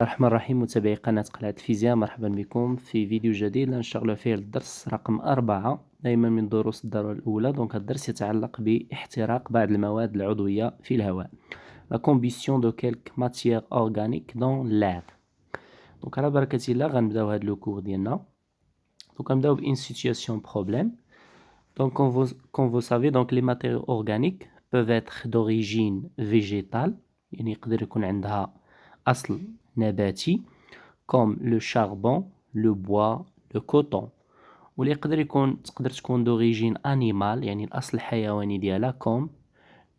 الرحمن الرحيم متابعي قناة قلعة فيزياء، مرحبا بكم في فيديو جديد نشتغل فيه الدرس رقم 4 دائما من دروس الدورة الأولى. دونك الدرس يتعلق باحتراق بعض المواد العضوية في الهواء. La combustion de quelques matières organiques dans l'air. دونك على بركة الله غنبداو هاد لو كور ديالنا. دونك غنبداو ب une situation problème. Donc comme vous savez, donc les matériaux organiques peuvent être d'origine végétale، يعني يقدر يكون عندها أصل نباتي comme le charbon, le bois, le coton. واللي تقدر تكون d'origine animale، يعني الأصل الحيواني ديالها comme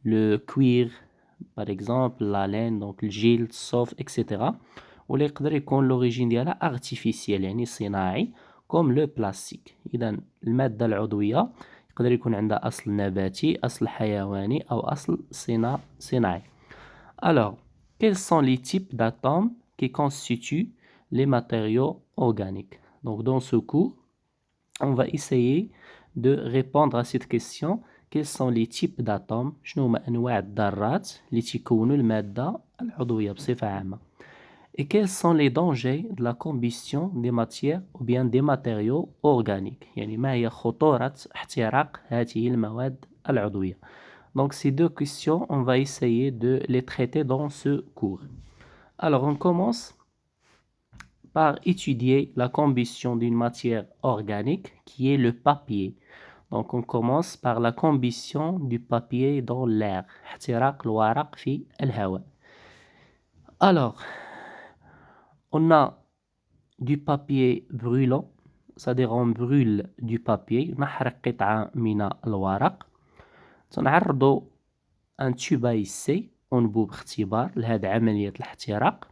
le cuir par exemple, la laine, donc الجلد، الصوف etc. واللي يقدر يكون l'origine ديالها artificielle، يعني صناعي comme le plastique. إذا المادة العضوية يقدر يكون عندها أصل نباتي، أصل حيواني أو أصل صناعي. Alors, quels sont les types d'atomes qui constituent les matériaux organiques? Donc dans ce cours, on va essayer de répondre à cette question. Quels sont les types d'atomes؟ شنو هما أنواع الذرات اللي تيكونوا المادة العضوية بصفة عامة؟ Et quels sont les dangers de la combustion des matières ou bien des matériaux organiques؟ يعني ما هي خطورة احتراق هذه المواد العضوية؟ Donc ces deux questions, on va essayer de les traiter dans ce cours. Alors on commence par étudier la combustion d'une matière organique qui est le papier. Donc on commence par la combustion du papier dans l'air. احتراق الورق في الهواء. Alors, on a du papier brûlant, c'est-à-dire on brûle du papier. نحرق قطعة من الورق. تنعرضوا un tube à essai، أنبوب اختبار لهذه عملية الاحتراق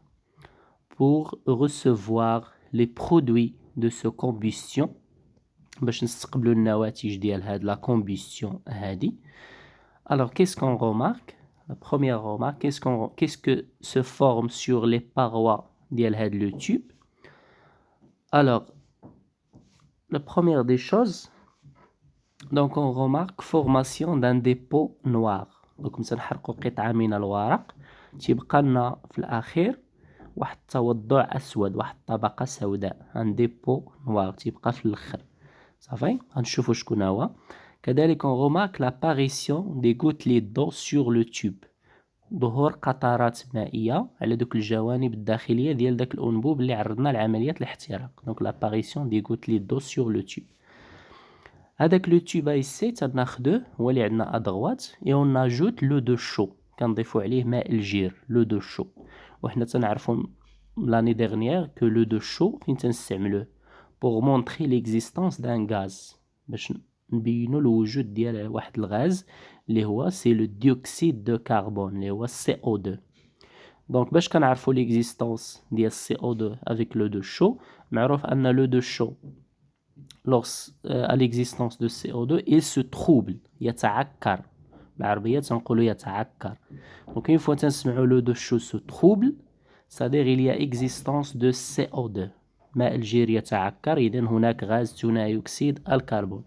pour recevoir les produits de ce combustion، باش نستقبلوا النواتج ديال هاد la combustion هادي. Alors qu'est-ce qu'on remarque? La première remarque, qu'est-ce que se forme sur les parois ديال هاد le tube? Alors la première des choses، donc on remarque formation d'un dépôt noir. donc مثلا نحرقوا قطعة من الورق تيبقى لنا في الأخير واحد التوضع أسود، واحد الطبقة سوداء، un dépôt noir تيبقى في الآخر. صافي غنشوفوا شكون هو. كذلك on remarque l'apparition des gouttelettes d'eau sur le tube، ظهور قطرات مائية على دوك الجوانب الداخلية ديال داك الأنبوب اللي عرضنا لعملية الاحتراق. donc l'apparition des gouttelettes d'eau sur le tube. هذاك لو تيوب à essai تناخدوه هو اللي عندنا ادغوات et on ajoute l'eau de chaud، كنضيفوا عليه ماء الجير l'eau de chaud. وحنا تنعرفوا l'année dernière que l'eau de chaud فين تنستعملوه pour montrer l'existence d'un gaz، باش نبينوا الوجود ديال واحد الغاز اللي هو سي لو ديوكسيد دو كربون اللي هو CO2. دونك باش كنعرفوا l'existence ديال CO2 avec l'eau de chaud، معروف ان l'eau de chaud à l'existence de CO2 il se trouble، يتعكر، بالعربية تنقولوا يتعكر. donc une fois تنسمعوا l'eau de chaud se trouble، c'est-à-dire il y a existence de CO2، ماء الجير يتعكر، إذن هناك غاز ثاني أكسيد الكربون.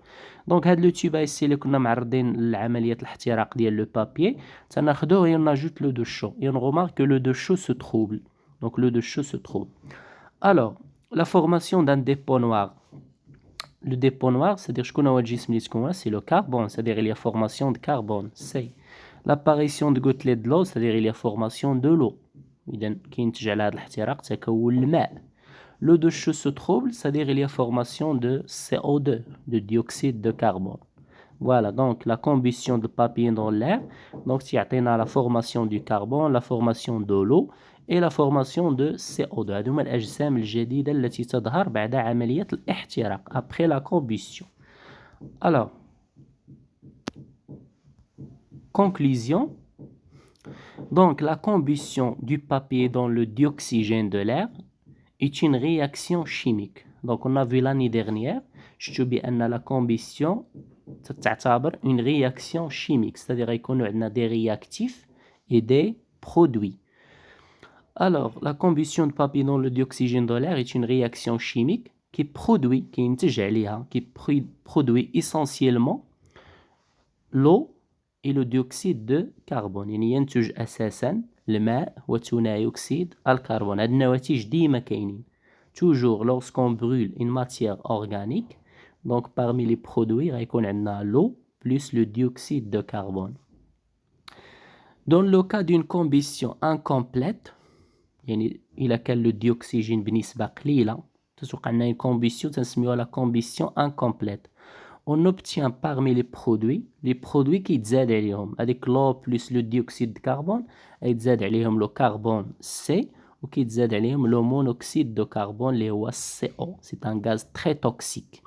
دونك هاد لو تيوب ايسي اللي كنا معرضين لعملية الاحتراق ديال لو بابيي تناخدوه et on ajoute l'eau de chaud et on remarque que l'eau de chaud se trouble. donc l'eau de chaud se trouble. alors la formation d'un dépôt noir. Le dépôt noir, c'est-à-dire c'est le carbone, c'est-à-dire il y a formation de carbone. C'est l'apparition de gouttelettes de l'eau, c'est-à-dire il y a formation de l'eau. إذن كينتج على هذا الاحتراق تكون الماء. L'eau de chaud se trouble, c'est-à-dire il y a formation de CO2, de dioxyde de carbone. Voilà, donc la combustion de papier dans l'air, donc تيعطينا la formation du carbone, la formation de l'eau et la formation de CO2. هذوما الأجسام الجديدة التي تظهر بعد عملية الاحتراق après la combustion. Alors, conclusion. Donc la combustion du papier dans le dioxygène de l'air est une réaction chimique. Donc on a vu l'année dernière شفتوا بأن la combustion تعتبر une réaction chimique، c'est-à-dire يكونوا عندنا des réactifs et des produits. Alors, la combustion de papier dans le dioxygène de l'air est une réaction chimique qui produit essentiellement l'eau et le dioxyde de carbone. يعني ينتج أساسا الماء وثاني أكسيد الكربون. هاد النواتج ديما كاينين. Toujours lorsqu'on brûle une matière organique, donc parmi les produits غيكون عندنا l'eau plus le dioxyde de carbone. Dans le cas d'une combustion incomplète, يعني إلا كان le dioxygène بنسبة قليلة تتوقع عندنا une combustion تنسميوها la combustion incomplète. On obtient parmi les produits qui يتزاد عليهم هذيك l'eau plus le dioxyde de carbone يتزاد عليهم le carbone C وكيتزاد عليهم le monoxyde de carbone اللي هو CO. C'est un gaz très toxique.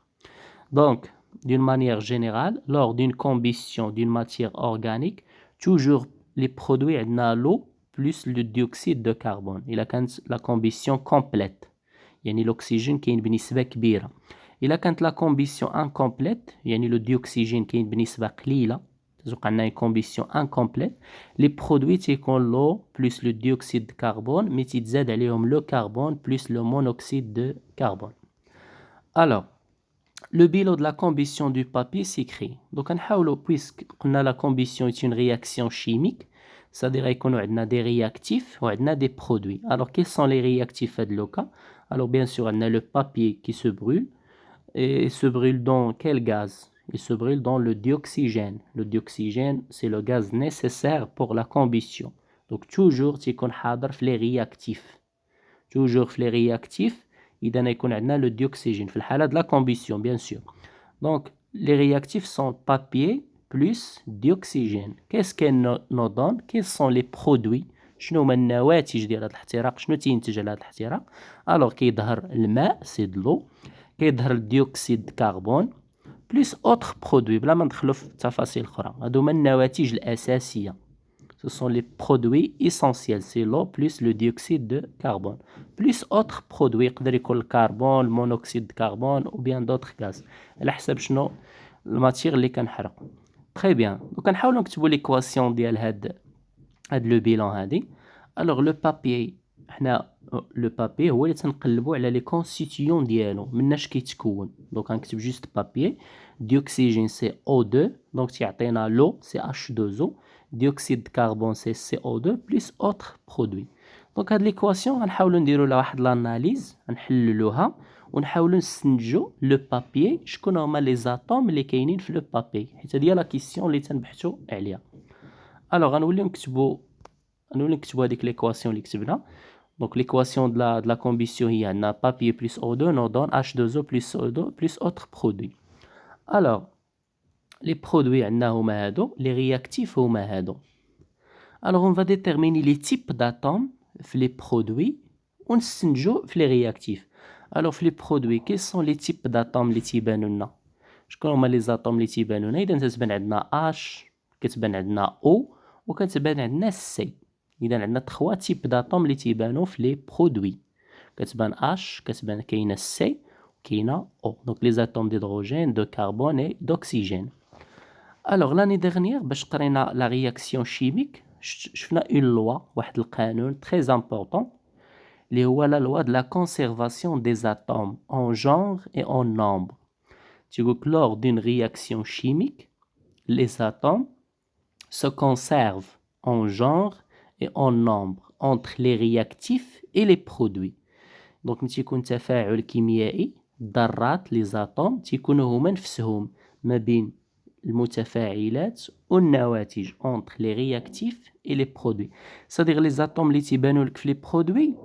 Donc, d'une manière générale, lors d'une combustion d'une matière organique, toujours les produits عندنا l'eau plus le dioxyde de carbone. إلا كانت la combustion complète يعني l'oxygène كاين بنسبة كبيرة. إلا كانت la combustion incomplète يعني le dioxygène كاين بنسبة قليلة تتوقع عندنا une combustion incomplète, les produits تيكون l'eau plus le dioxyde de carbone mais تيتزاد عليهم le carbone plus le monoxyde de carbone. Alors, le bilan de la combustion du papier s'écrit. Donc, puisque la combustion est une réaction chimique, c'est-à-dire qu'on a des réactifs ou des produits. Alors, quels sont les réactifs de le cas? Alors, bien sûr, on a le papier qui se brûle. Et se brûle dans quel gaz? Il se brûle dans le dioxygène. Le dioxygène, c'est le gaz nécessaire pour la combustion. Donc, toujours, tu connais les réactifs. Toujours les réactifs. إذا يكون عندنا le dioxygène في الحالة de la combustion bien sûr. Donc les réactifs sont papier plus dioxygène. Qu'est-ce qu'elle nous donne? Quels sont les produits? شنو هما النواتج ديال هذا الاحتراق؟ شنو تينتج على هذا الاحتراق؟ alors كيظهر الماء c'est de l'eau, كيظهر الديوكسيد كربون plus autres produits بلا ما ندخلوا في التفاصيل اخرى. هادو هما النواتج الاساسيه. Ce sont les produits essentiels, c'est l'eau plus le dioxyde de carbone. Plus autres produits, le carbone, le monoxyde de carbone ou bien d'autres gaz. على حسب شنو الماتير اللي كنحرقو. Très bien. Donc نحاولوا نكتبوا l'équation ديال هاد لو بيلون هادي. Alors le papier, حنا le papier هو اللي تنقلبوا على لي كونستيتيون ديالو مناش كيتكون. Donc غنكتب juste papier, dioxygène c'est O2, donc تيعطينا l'eau c'est H2O. dioxyde de carbone c'est CO2 plus autres produits. Donc هاد l'équation غنحاولوا نديروا لها واحد l'analyse نحللوها ونحاولوا نستنتجوا لو بابي شكون هما لي زاتوم اللي كاينين في لو بابي حيت هذه هي لا كيسيون اللي تنبحثوا عليها. الوغ غنوليو نكتبوا هذيك l'équation اللي كتبنا. Donc l'équation de la combustion هي عندنا papier plus O2 nous donne H2O plus CO2 plus autres produits. Alors les produits عندنا هما هادو, les réactifs هما هادو. Alors on va déterminer les types d'atomes في les produits ونستنتجوا في les réactifs. Alors في les produits quels sont les types d'atomes اللي تيبانوا لنا؟ شكون هما les atomes اللي تيبانوا لنا؟ إذا تتبان عندنا H, كتبان عندنا O وكتبان عندنا C. إذا عندنا 3 types d'atomes اللي تيبانوا في les produits. كتبان H, كتبان كاينه C وكاينه O. Donc les atomes d'hydrogène, de carbone et d'oxygène. Alors l'année dernière باش قرينا la réaction chimique شفنا une loi واحد القانون très important اللي هو la loi de la conservation des atomes en genre et en nombre. تيقول lors d'une réaction chimique les atomes se conservent en genre et en nombre entre les réactifs et les produits. Donc ملي تيكون تفاعل كيميائي الذرات les atomes تيكونوا هما نفسهم ما بين المتفاعلات والنواتج entre les réactifs et les produits. C'est-à-dire les atomes اللي تيبانوا لك في les produits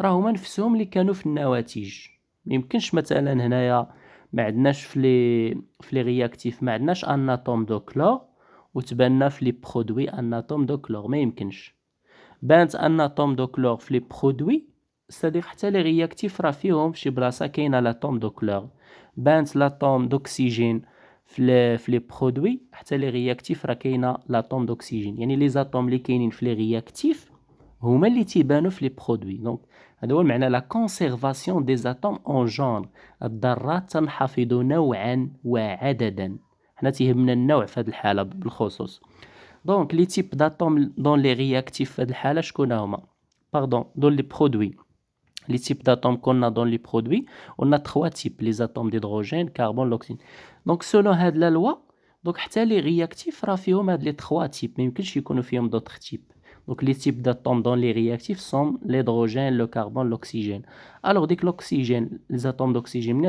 راه هما نفسهم اللي كانوا في النواتج. ما يمكنش مثلا هنايا ما عندناش في les réactifs ما عندناش un atome de chlore وتباننا في les produits un atome de chlore. ما يمكنش. بانت un atome de chlore في les produits c'est-à-dire حتى les réactifs راه فيهم في شي بلاصه كاينه l'atome de chlore. بانت l'atome d'oxygène في لي برودوي حتى لي رياكتيف راه كاينه لاتوم دوكسيجين. يعني لي زاتوم اللي كاينين في لي رياكتيف هما اللي تيبانوا في لي برودوي. دونك هذا هو المعنى لا كونسيرفاسيون دي زاتوم اون جونر. الذرات تنحفظ نوعا وعددا. حنا تيهمنا النوع في هذه الحاله بالخصوص. دونك لي تيب داتوم دون لي رياكتيف في هذه الحاله شكون هما؟ باردون دون لي برودوي. Les types d'atomes qu'on a dans les produits, on a 3 types, les atomes d'hydrogène, carbone, l'oxygène. Donc selon هاد la loi, donc حتى les réactifs راه فيهم هاد les 3 types, ما يمكنش يكونوا فيهم d'autres types. Donc les types d'atomes dans les réactifs sont l'hydrogène, le carbone, l'oxygène. Alors dès que l'oxygène, les atomes d'oxygène,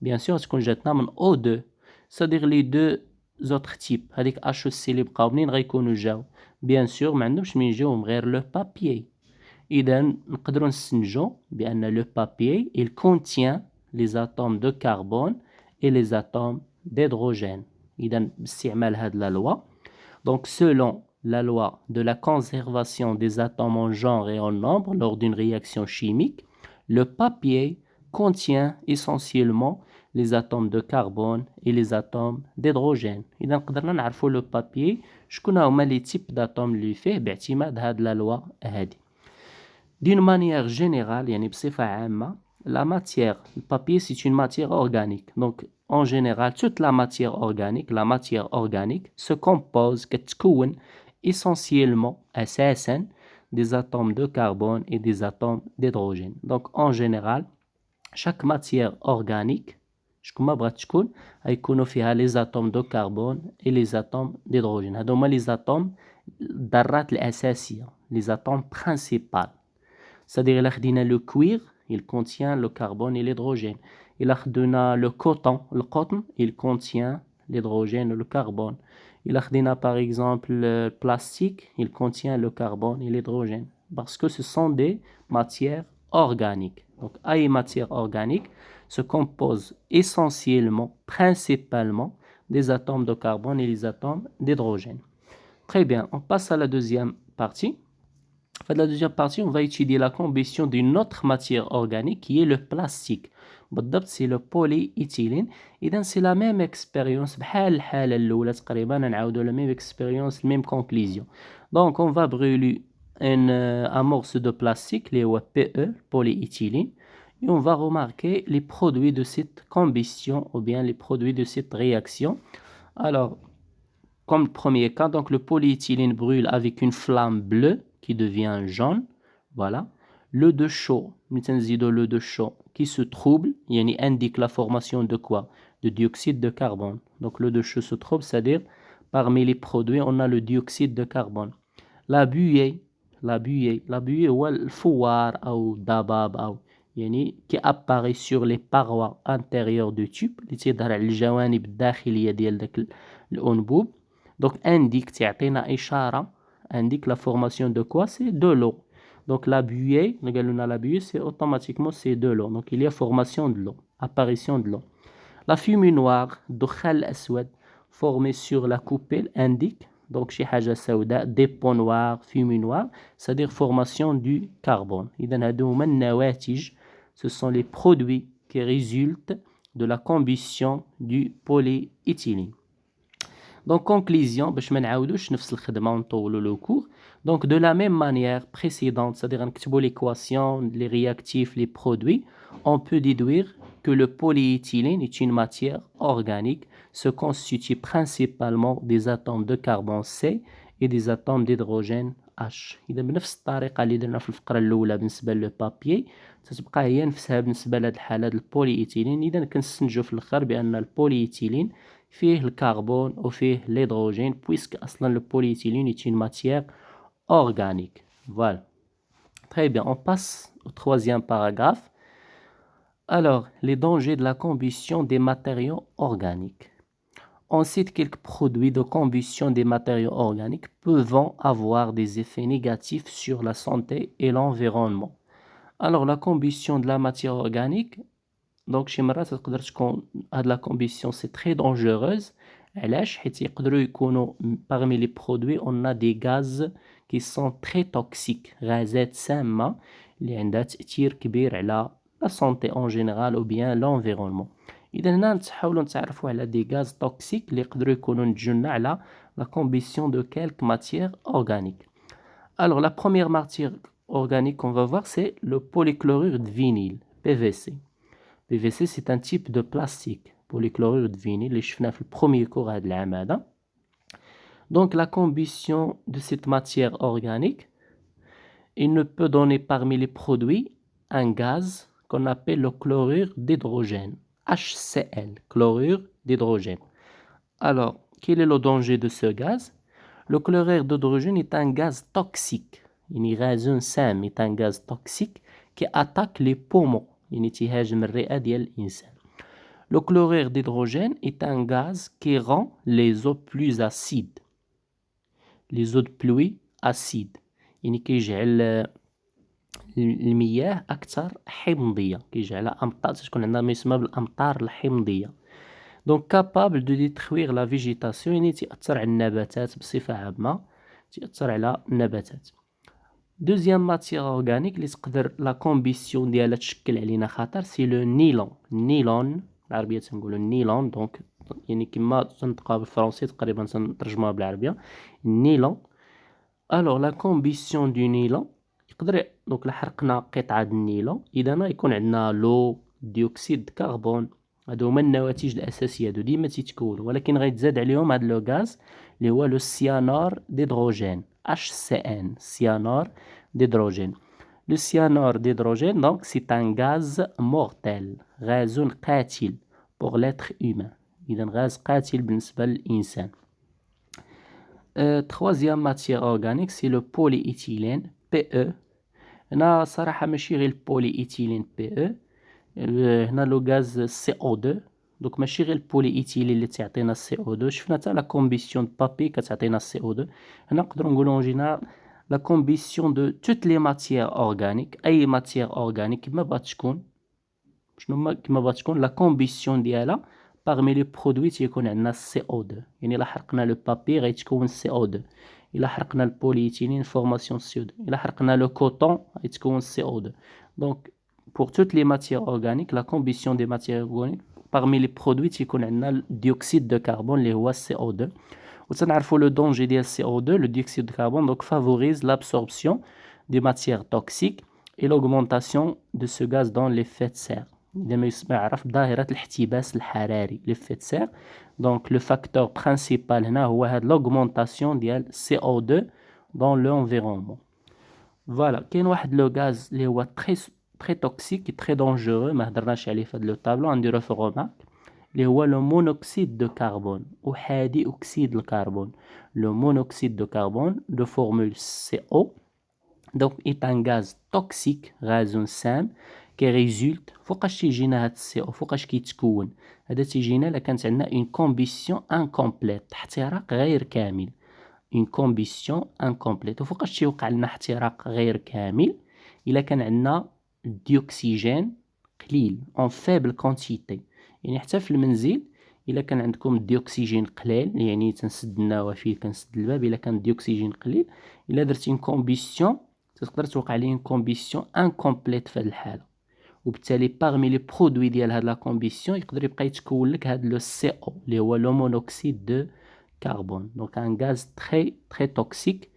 bien sûr, تكون جاتنا من O2. C'est-à-dire les deux autres types. هذيك HEC اللي بقاو منين غيكونوا جاو؟ Bien sûr ما عندهمش من يجيوهم غير le papier. إذا نقدروا نستنتجوا بأن le papier il contient les atomes de carbone et les atomes d'hydrogène. إذا باستعمال هذه la loi. Donc selon la loi de la conservation des atomes en genre et en nombre lors d'une réaction chimique, le papier contient essentiellement les atomes de carbone et les atomes d'hydrogène. إذا قدرنا نعرفوا le papier شكون هما les types d'atomes اللي فيه باعتماد هذه la loi هذه. D'une manière générale, يعني بصفة عامة, la matière, le papier c'est une matière organique. Donc en général, toute la matière organique se compose, كتكون essentiellement, أساساً, des atomes de carbone et des atomes d'hydrogène. Donc en général, chaque matière organique, شكون ما بغات تكون, غيكونوا فيها les atomes de carbone et les atomes d'hydrogène. هادو هما les atomes الذرات الأساسية, les atomes principaux. C'est-à-dire, il a le cuir, il contient le carbone et l'hydrogène. Il a le coton, il contient l'hydrogène et le carbone. Il a par exemple le plastique, il contient le carbone et l'hydrogène. Parce que ce sont des matières organiques. Donc, les matières organiques se composent essentiellement, principalement, des atomes de carbone et des atomes d'hydrogène. Très bien, on passe à la deuxième partie. Dans la deuxième partie, on va étudier la combustion d'une autre matière organique qui est le plastique. C'est le polyéthylène. Et donc, c'est la même expérience. La même expérience, la même conclusion. Donc, on va brûler un morceau de plastique, le PE, polyéthylène. Et on va remarquer les produits de cette combustion ou bien les produits de cette réaction. Alors, comme le premier cas, donc le polyéthylène brûle avec une flamme bleue qui devient jaune, voilà. L'eau de chaud, l'eau de chaud qui se trouble, il indique la formation de quoi? De dioxyde de carbone. Donc l'eau de chaud se trouble, c'est-à-dire parmi les produits, on a le dioxyde de carbone. La buée ou le fouar ou dabab ou qui apparaît sur les parois intérieures du tube, اللي تيظهر على الجوانب الداخلية ديال داك الأنبوب. Donc indique تعطينا إشارة indique la formation de quoi? C'est de l'eau. Donc la buée, c'est automatiquement c'est de l'eau. Donc il y a formation de l'eau, apparition de l'eau. La fumée noire, دخان الأسود, formée sur la coupelle indique donc شي حاجة سوداء, dépôt noir, fumée noire, c'est-à-dire formation du carbone. إذن هادو هما النواتج, ce sont les produits qui résultent de la combustion du polyéthylène. Donc, conclusion, باش ما نعاودوش نفس الخدمة ونطولوا le cours. Donc, de la même manière précédente, c'est-à-dire نكتبوا l'équation, les réactifs, les produits, on peut déduire que le polyéthylène est une matière organique, se constitue principalement des atomes de carbone C et des atomes d'hydrogène H. إذا بنفس الطريقة اللي درنا في الفقرة الأولى بالنسبة للبابيي تتبقى هي نفسها بالنسبة لهاد الحالة البوليإيثيلين. إذا كنستنتجو في الآخر بأن البوليإيثيلين فيه الكربون وفيه l'hydrogène puisque أصلا le polyéthylène est une matière organique. Voilà. Très bien, on passe au troisième paragraphe. Alors, les dangers de la combustion des matériaux organiques. On cite quelques produits de combustion des matériaux organiques pouvant avoir des effets négatifs sur la santé et l'environnement. Alors, la combustion de la matière organique, donc chez مرات تقدر تكون هاد la combustion c'est très dangereuse. علاش؟ حيت يقدروا يكونوا parmi les produits on a des gaz qui sont très toxiques, غازات سامة اللي عندها تأثير كبير على la santé en général ou bien l'environnement. إذا هنا نحاولوا نتعرفوا على des gaz toxiques اللي يقدروا يكونوا نتجونا على la combustion de quelques matières organiques. Alors la première matière organique qu'on va voir c'est le polychlorure de vinyle, PVC. PVC c'est un type de plastique, polychlorure de vinyle اللي شفنا في البروميير كور هاد العام هذا. Donc la combustion de cette matière organique, il ne peut donner parmi les produits un gaz qu'on appelle le chlorure d'hydrogène, HCl, chlorure d'hydrogène. Alors, quel est le danger de ce gaz? Le chlorure d'hydrogène est un gaz toxique. يعني غاز سام est un gaz toxique qui attaque les poumons. يعني تيهاجم الرئة ديال الإنسان. Le chlorure d'hydrogène est un gaz qui rend les eaux plus acides. Les eaux de pluie acides. يعني كيجعل المياه أكثر حمضية. كيجعلها أمطار تكون عندنا ما يسمى بالأمطار الحمضية. Donc capable de détruire la végétation. يعني تأثر على النباتات بصفة عامة. تأثر على النباتات. Deuxième matière organique اللي تقدر لا كومبيسيون ديالها تشكل علينا خطر سي لو نيلون. النيلون بالعربية تنقولوا النيلون دونك يعني كما تنطقها بالفرنسي تقريبا تنترجموها بالعربية النيلون. الوغ لا كومبيسيون دو نيلون يقدر دونك لا حرقنا قطعة النيلون إذا يكون عندنا لو ديوكسيد كربون. هادو هما النواتج الأساسية هادو ديما تيتكونوا ولكن غيتزاد عليهم هاد لو غاز اللي هو لو سيانور ديدروجين HCN cyanure d'hydrogène. Le cyanure d'hydrogène donc c'est un gaz mortel غاز قاتل pour l'être humain. إذا غاز قاتل بالنسبة للإنسان. Troisième matière organique c'est le polyéthylène PE. هنا صراحة ماشي غير البوليإيثيلين PE. هنا لو غاز CO2 دونك ماشي غير البوليإيثيلين اللي تعطينا CO2 شفنا حتى لا كومبيسيون دو بابي كتعطينا CO2. هنا نقدروا نقولوا اون جينيرال لا كومبيسيون دو توت لي ماتيير اورغانيك اي ماتيير اورغانيك كما بغات تكون شنو هما كما بغات تكون لا كومبيسيون ديالها parmi لي برودوي تيكون عندنا CO2. يعني الا حرقنا لو بابي غيتكون CO2. الا حرقنا البوليإيثيلين فورماسيون CO2. الا حرقنا لو كوطون غيتكون CO2. دونك pour toutes les matières organiques la combustion des matières organiques parmi les produits تيكون عندنا الديوكسيد دو كربون اللي هو CO2. وتنعرفوا لو دونجي ديال CO2 le dioxyde de carbone donc favorise l'absorption des matières toxiques et l'augmentation de ce gaz dans l'effet de serre. إذا ما يعرف ظاهرة الاحتباس الحراري l'effet de serre. donc le facteur principal هنا هو هاد l'augmentation ديال CO2 dans l'environnement. voilà كاين واحد لو غاز اللي هو très toxique et très dangereux ما هضرناش عليه في هذا لو طابلو نديرو في الرومارك اللي هو لو مونوكسيد دو كربون أحادي أكسيد الكربون. لو مونوكسيد دو كربون دو فورمول CO donc est un gaz toxique غاز سام كي ريزولت فوقاش تيجينا هاد CO فوقاش كيتكون. هذا تيجينا الا كانت عندنا اون كومبيسيون انكومبليت احتراق غير كامل. اون كومبيسيون انكومبليت وفوقاش تيوقع لنا احتراق غير كامل الا كان عندنا الديوكسيجين قليل en faible quantité. يعني حتى في المنزل الا كان عندكم الديوكسيجين قليل يعني تنسد النوافذ كنسد الباب الا كان الديوكسيجين قليل الا درتي كومبيسيون تقدر توقع ليه كومبيسيون انكومبليت في هذه الحاله وبالتالي parmi لي برودوي ديال هاد لا كومبيسيون يقدر يبقى يتكون لك هاد لو CO اللي هو لو مونوكسيد دو كربون. دونك ان غاز تري توكسيك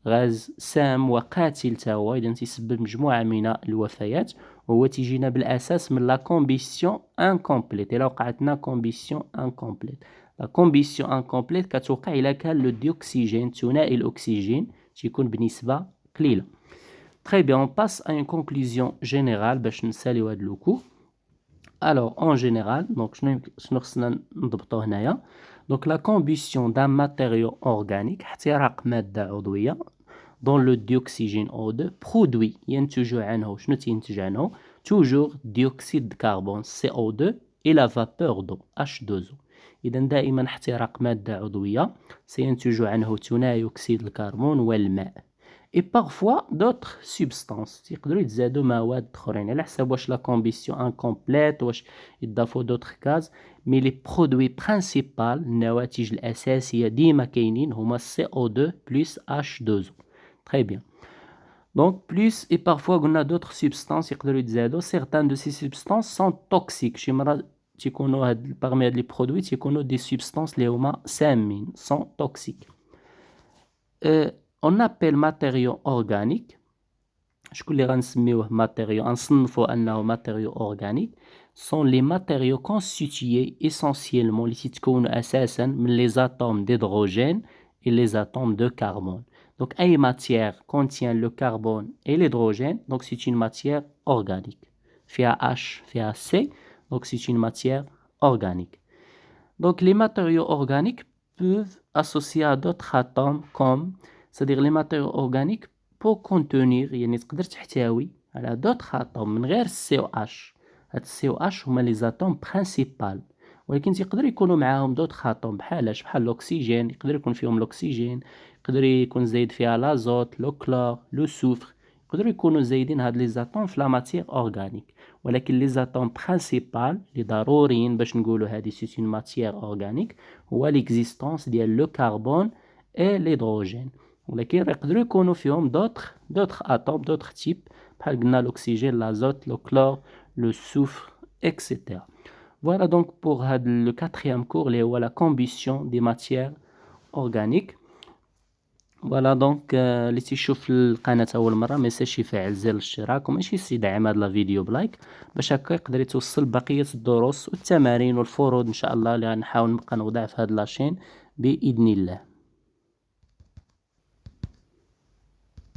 غاز سام وقاتل تا هو اذا تيسبب مجموعه من الوفيات وهو تيجينا بالاساس من لا كومبيسيون انكومبليت. الا وقعتنا كومبيسيون انكومبليت لا كومبيسيون انكومبليت كتوقع الا كان لو ديوكسيجين ثنائي الاكسجين تيكون بنسبه قليله. Très bien, on passe à une conclusion générale باش نساليو هاد لو كور. Alors en général donc شنو خصنا نضبطو هنايا. donc la combustion d'un matériau organique احتراق ماده عضويه dans le dioxygène O2 produit ينتج عنه شنو تينتج عنه toujours dioxyde de carbone CO2 et la vapeur d'eau H2O. إذا دائما احتراق مادة عضوية سينتج عنه ثنائي أكسيد الكربون والماء et parfois d'autres substances يقدروا يتزادوا مواد أخرين على حسب واش لا كومبيسيون انكومبليت واش يضافوا d'autres gaz. mais les produits principaux النواتج الأساسية ديما كاينين هما CO2 plus H2O. Très bien. Donc, plus et parfois, on a d'autres substances. Certaines de ces substances sont toxiques. Parmi les produits, des substances les samines sont toxiques. On appelle matériaux organiques. Je vais matériaux organiques sont les matériaux constitués essentiellement les atomes d'hydrogène et les atomes de carbone. Donc, une matière contient le carbone et l'hydrogène, donc c'est une matière organique. Fait H, fait C, donc c'est une matière organique. Donc, les matériaux organiques peuvent associés à d'autres atomes comme c'est-à-dire les matériaux organiques pour contenir يعني تقدر تحتوي على d'autres atomes من غير COH. هاد COH هما les atomes principaux ولكن تقدر يكونوا معاهم d'autres atomes بحالاش بحال الأكسجين يقدر يكون فيهم الأكسجين يقدر يكون زايد فيها لازوت لو كلور لو سوفر يقدروا يكونوا زايدين هاد لي زاتوم في لا ماتيير اورغانيك ولكن لي زاتوم برينسيبال لي ضروريين باش نقولوا هادي سي اون ماتيير اورغانيك هو ليكزيستونس ديال لو كربون اي ليدروجين ولكن يقدروا يكونوا فيهم دوطخ اتوم دوطخ تيب بحال قلنا الاكسجين لازوت لو كلور لو سوفر اكسيتيرا. Voilà donc pour le quatrième cours اللي هو la combustion des matières organiques. فوالا دونك اللي تيشوف القناة أول مرة مينساش يفعل زر الاشتراك وماشي يدعم هاد الفيديو بلايك باش هكا يقدر يتوصل بقية الدروس والتمارين والفروض إن شاء الله اللي غنحاول نبقى نوضع في هاد لاشين بإذن الله.